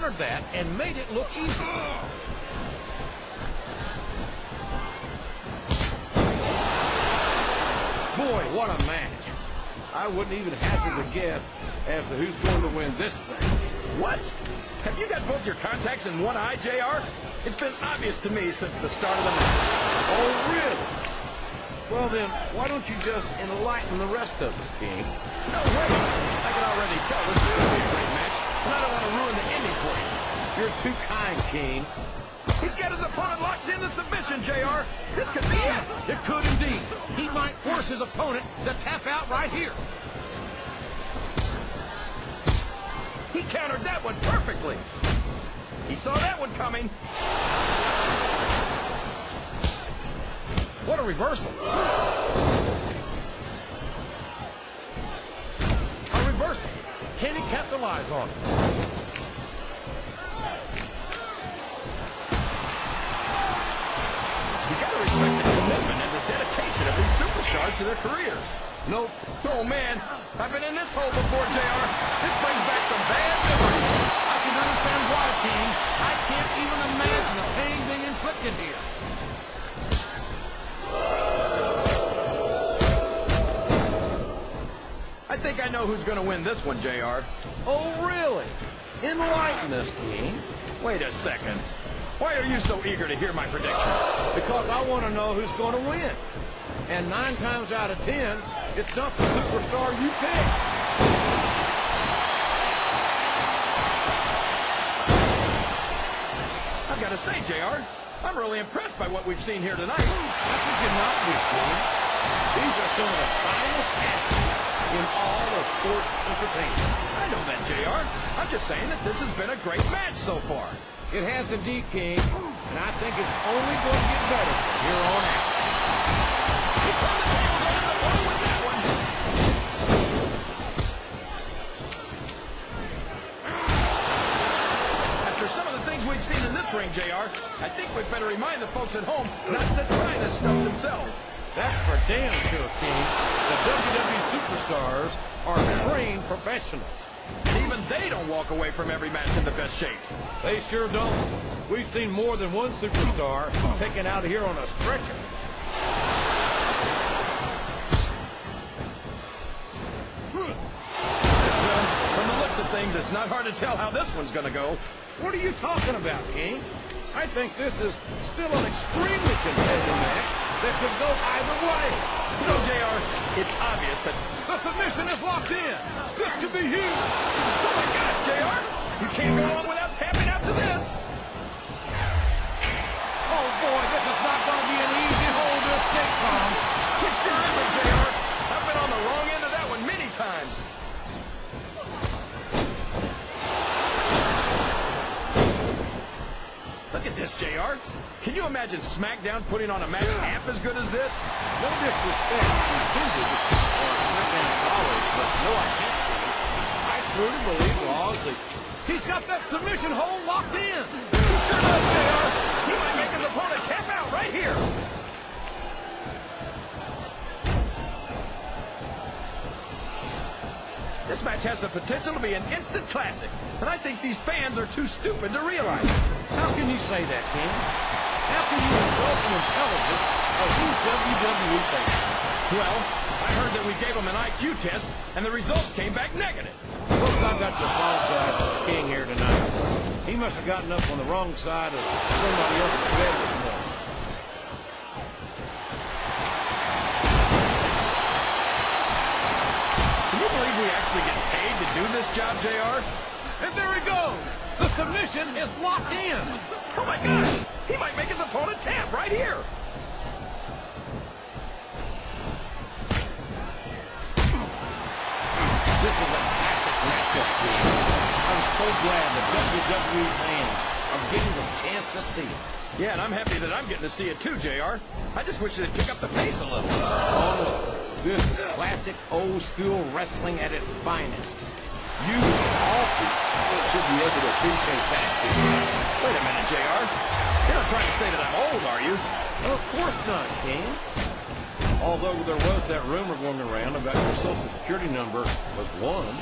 countered that and made it look easy. Boy, what a match. I wouldn't even hazard a guess as to who's going to win this thing. What? Have you got both your contacts in one eye, JR? It's been obvious to me since the start of the match. Oh, really? Well, then, why don't you just enlighten the rest of us, King? No way! I can already tell this is going to be a great match, and I don't want to ruin the ending for you. You're too kind, King. He's got his opponent locked into submission, JR. This could be it. It could indeed. He might force his opponent to tap out right here. He countered that one perfectly. He saw that one coming. What a reversal. A reversal. Can he capitalize on it? You gotta respect the commitment and the dedication of these superstars to their careers. Nope. Oh, man. I've been in this hole before, JR. This brings back some bad memories. I can understand why, King. I can't even imagine the pain being inflicted here. I think I know who's going to win this one, JR. Oh, really? Enlighten us, King. Wait a second. Why are you so eager to hear my prediction? Because I want to know who's going to win. And 9 times out of 10, it's not the superstar you pick. I've got to say, JR, I'm really impressed by what we've seen here tonight. How could you not be, King? These are some of the finest athletes in all of sports entertainment. I know that, JR. I'm just saying that this has been a great match so far. It has indeed, King, and I think it's only going to get better from here on out. It's on the tail end of the ball with that one. After some of the things we've seen in this ring, JR, I think we'd better remind the folks at home not to try this stuff themselves. That's for damn sure, King. The WWE superstars are trained professionals. And even they don't walk away from every match in the best shape. They sure don't. We've seen more than one superstar taken out of here on a stretcher. Well, from the looks of things, it's not hard to tell how this one's going to go. What are you talking about, King? I think this is still an extremely competitive match that could go either way. No, JR, it's obvious that... The submission is locked in. This could be huge. Oh, my gosh, JR! You can't go on without tapping out to this. Oh, boy, this is not going to be an easy hole to escape from. It sure isn't, JR. I've been on the wrong end of that one many times. Look at this, JR. Can you imagine SmackDown putting on a match half as good as this? No disrespect intended or SmackDown college, but no, I can't say it. I truly believe Lawsley. He's got that submission hold locked in. He sure does, JR. He might make his opponent tap out right here. This match has the potential to be an instant classic, and I think these fans are too stupid to realize it. How can you say that, King? How can you insult the intelligence of these WWE fans? Well, I heard that we gave them an IQ test, and the results came back negative. Looks like I got to apologize to the King here tonight. He must have gotten up on the wrong side of somebody else's bed this morning. Can you believe we actually get paid to do this job, JR? And there he goes. The submission is locked in. Oh, my gosh. He might make his opponent tap right here. This is a classic matchup, King. I'm so glad the WWE fans are getting the chance to see it. Yeah, and I'm happy that I'm getting to see it too, JR. I just wish they'd pick up the pace a little. Oh, no. This is classic old-school wrestling at its finest. You, all people, should be able to appreciate that, King. Wait a minute, JR. You're not trying to say that I'm old, are you? Of course not, King. Although there was that rumor going around about your Social Security number was 1.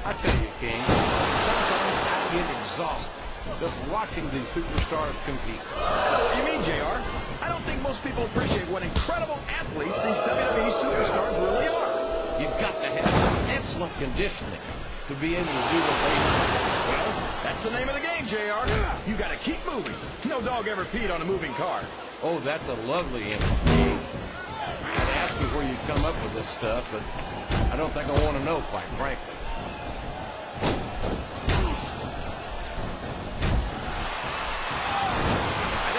I tell you, King, sometimes I get exhausted just watching these superstars compete. I know what you mean, JR. I don't think most people appreciate what incredible athletes these WWE superstars really are. You've got to have some excellent conditioning to be able to do what they do. Well, that's the name of the game, JR. You got to keep moving. No dog ever peed on a moving car. Oh, that's a lovely image, King. I'd ask you where you come up with this stuff, but I don't think I want to know, quite frankly.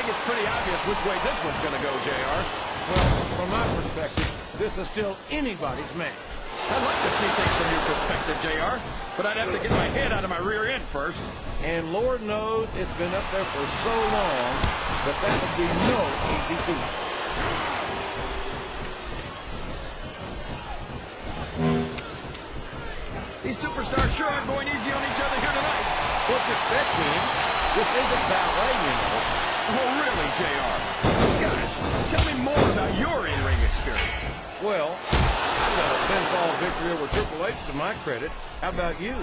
It's pretty obvious which way this one's going to go, JR. Well, from my perspective, this is still anybody's match. I'd like to see things from your perspective, JR, but I'd have to get my head out of my rear end first. And Lord knows it's been up there for so long that that would be no easy feat. These superstars sure aren't going easy on each other here tonight. What's expecting? This isn't ballet, you know. Oh, really, JR? Gosh, tell me more about your in-ring experience. Well, I've got a pinfall victory over Triple H to my credit. How about you?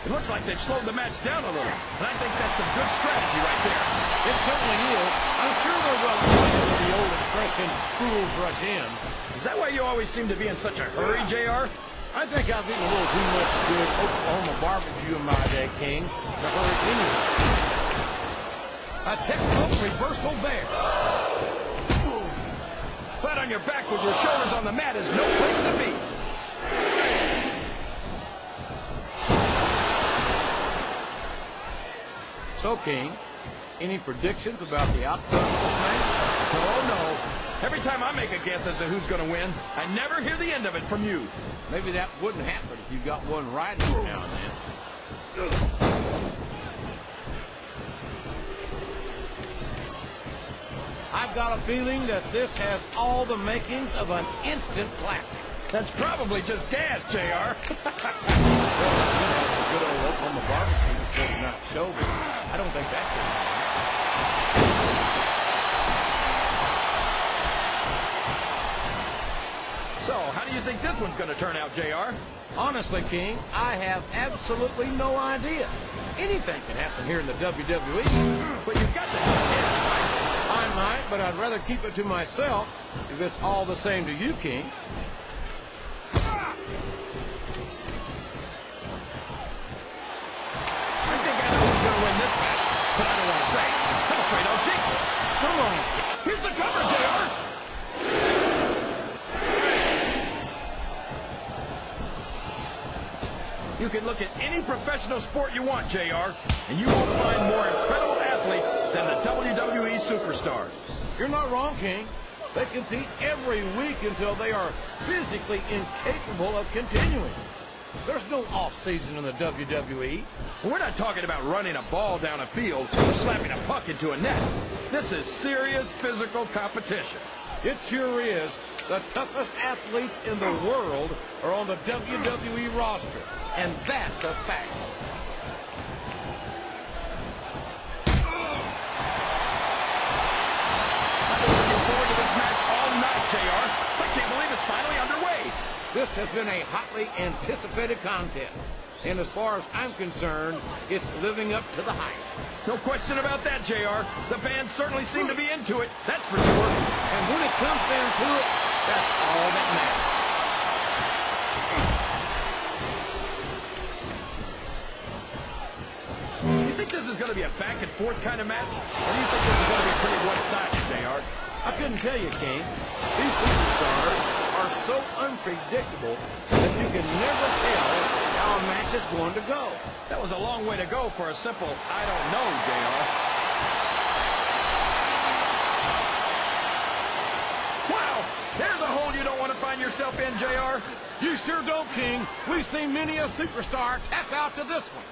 It looks like they've slowed the match down a little, and I think that's some good strategy right there. It certainly is. I'm sure they're well familiar with the old expression, fools rush in. Is that why you always seem to be in such a hurry, JR? I think I've eaten a little too much good Oklahoma barbecue in my day, King, to hurry anyway. A textbook reversal there. Flat on your back with your shoulders on the mat is no place to be. So, King, any predictions about the outcome of this match? Oh, no. Every time I make a guess as to who's going to win, I never hear the end of it from you. Maybe that wouldn't happen if you got one right every now and then. I've got a feeling that this has all the makings of an instant classic. That's probably just gas, JR. Well, you have some good old Oklahoma barbecue before the night show, but I don't think that's it. So, how do you think this one's going to turn out, JR? Honestly, King, I have absolutely no idea. Anything can happen here in the WWE. But you've got to have a guess, right? I might, but I'd rather keep it to myself if it's all the same to you, King. I think I know who's going to win this match, but I don't want to say. I'm afraid I'll jinx it. Come on. Here's the cover, JR. You can look at any professional sport you want, JR, and you won't find more incredible athletes than the WWE superstars. You're not wrong, King. They compete every week until they are physically incapable of continuing. There's no off-season in the WWE. We're not talking about running a ball down a field or slapping a puck into a net. This is serious physical competition. It sure is. The toughest athletes in the world are on the WWE roster, and that's a fact. I've been looking forward to this match all night, JR. I can't believe it's finally underway. This has been a hotly anticipated contest, and as far as I'm concerned, it's living up to the hype. No question about that, JR. The fans certainly seem to be into it, that's for sure. And when it comes down to it, that's all that matters. You think this is going to be a back-and-forth kind of match? Or do you think this is going to be pretty one-sided, JR? I couldn't tell you, King. These superstars are so unpredictable that you can never tell how a match is going to go. That was a long way to go for a simple, I don't know, JR. Wow! There's a hole you don't want to find yourself in, JR. You sure don't, King. We've seen many a superstar tap out to this one.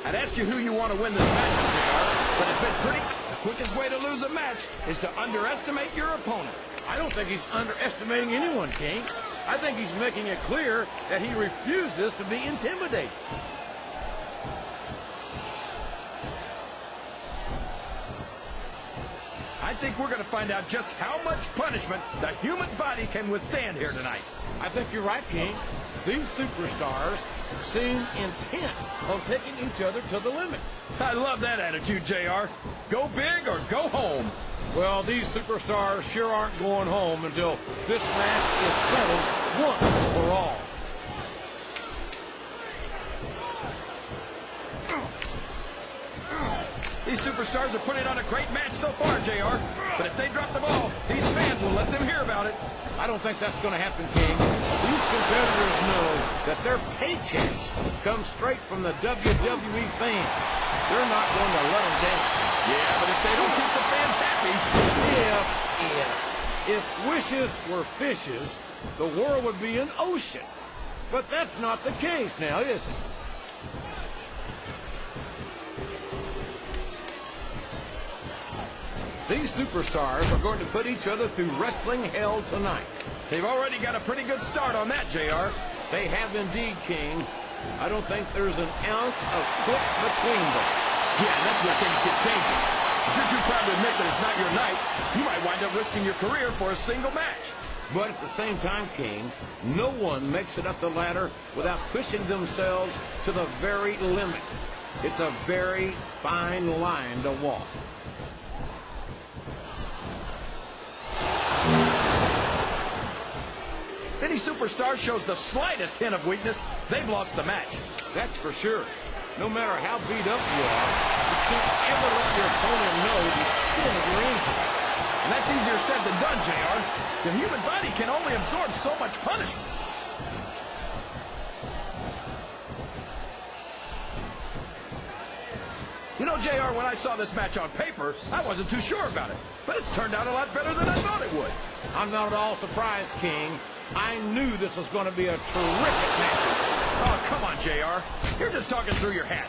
I'd ask you who you want to win this match, JR, but it's been pretty... The quickest way to lose a match is to underestimate your opponent. I don't think he's underestimating anyone, King. I think he's making it clear that he refuses to be intimidated. I think we're going to find out just how much punishment the human body can withstand here tonight. I think you're right, King. These superstars seem intent on taking each other to the limit. I love that attitude, JR. Go big or go home. Well, these superstars sure aren't going home until this match is settled once for all. These superstars are putting on a great match so far, JR. But if they drop the ball, these fans will let them hear about it. I don't think that's going to happen, King. These competitors know that their paychecks come straight from the WWE fans. They're not going to let them down. Yeah, but if they don't keep the fans happy... If wishes were fishes, the world would be an ocean. But that's not the case now, is it? These superstars are going to put each other through wrestling hell tonight. They've already got a pretty good start on that, JR. They have indeed, King. I don't think there's an ounce of quit between them. Yeah, and that's where things get dangerous. If you're too proud to admit that it's not your night, you might wind up risking your career for a single match. But at the same time, King, no one makes it up the ladder without pushing themselves to the very limit. It's a very fine line to walk. If any superstar shows the slightest hint of weakness, they've lost the match. That's for sure. No matter how beat up you are, you can't ever let your opponent know the extent of your injury. And that's easier said than done, JR. The human body can only absorb so much punishment. You know, JR, when I saw this match on paper, I wasn't too sure about it. But it's turned out a lot better than I thought it would. I'm not at all surprised, King. I knew this was going to be a terrific match. Oh, come on, JR. You're just talking through your hat.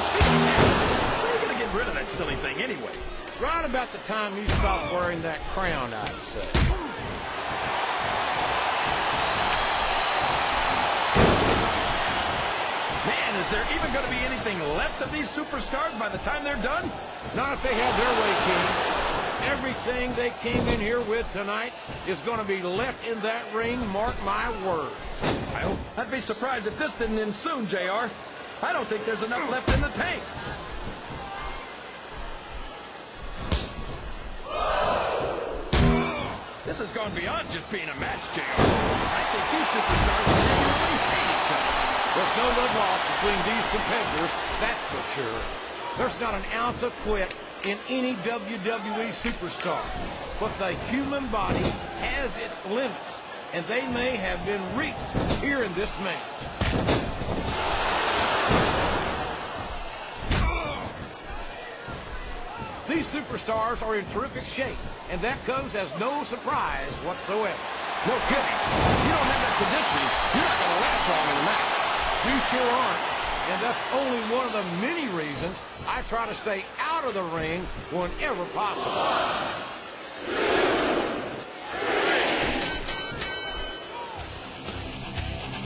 Speaking of hats, when are you going to get rid of that silly thing anyway? Right about the time you stop wearing that crown, I'd say. Man, is there even going to be anything left of these superstars by the time they're done? Not if they have their way, King. Everything they came in here with tonight is going to be left in that ring, mark my words. I'd be surprised if this didn't end soon, JR. I don't think there's enough left in the tank. This has gone beyond just being a match, JR. I think these superstars genuinely hate each other. There's no love lost between these competitors, that's for sure. There's not an ounce of quit in any WWE superstar. But the human body has its limits, and they may have been reached here in this match. These superstars are in terrific shape, and that comes as no surprise whatsoever. No kidding. If you don't have that conditioning, you're not going to last long in the match. You sure aren't. And that's only one of the many reasons I try to stay out of the ring whenever possible.